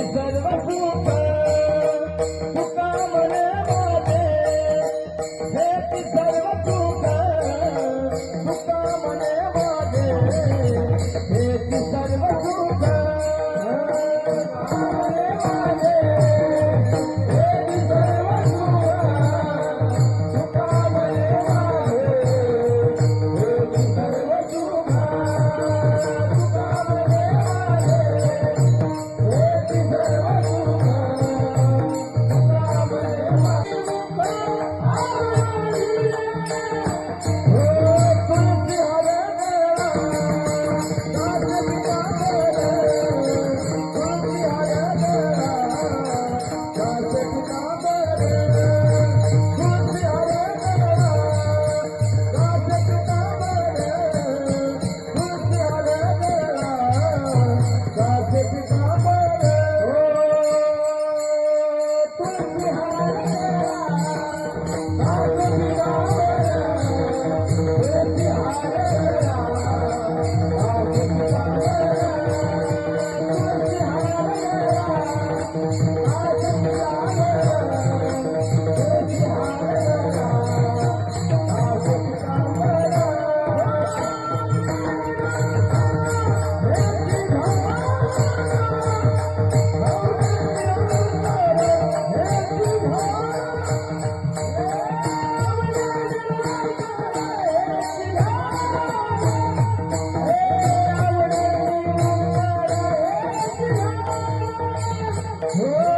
सर्व सुख तुका मने माझे हेती सर्व सुख तुका मने माझे हेती सर्व सुख मने माझे हेती सर्व सुख तुका मने माझे हेती सर्व सुख तुका मने माझे हेती सर्व सुख Oh